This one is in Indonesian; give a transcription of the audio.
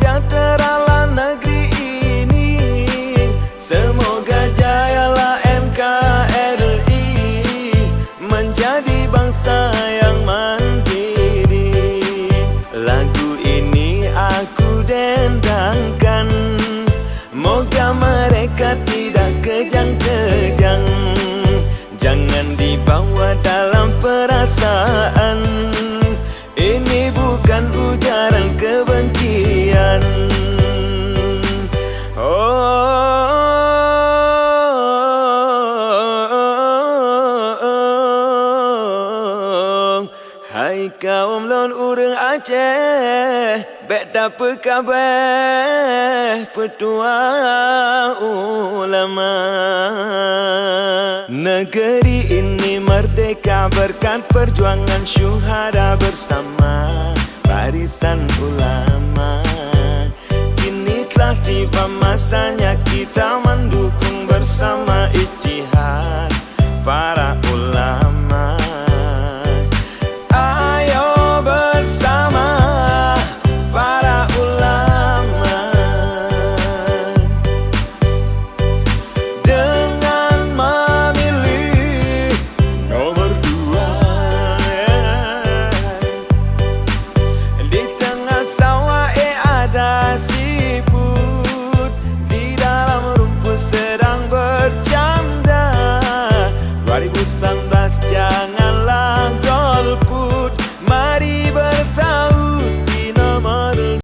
sejahteralah negeri ini. Semoga jayalah NKRI menjadi bangsa yang mandiri. Lagu ini aku dendangkan, moga mereka tidak kejang-kejang. Jangan dibawa dalam perasaan, ini bukan ujaran kebencian. Hai kaum lon urang Aceh, bek dapa khabar petua ulama. Negeri ini merdeka berkat perjuangan syuhada bersama barisan ulama. Kini telah tiba masanya kita mendukung bersama ijtihad para ulama. Ayo bersama para ulama, dengan memilih nomor 2. Di tengah sawah ada siput, di dalam rumput sedang bercanda. 2019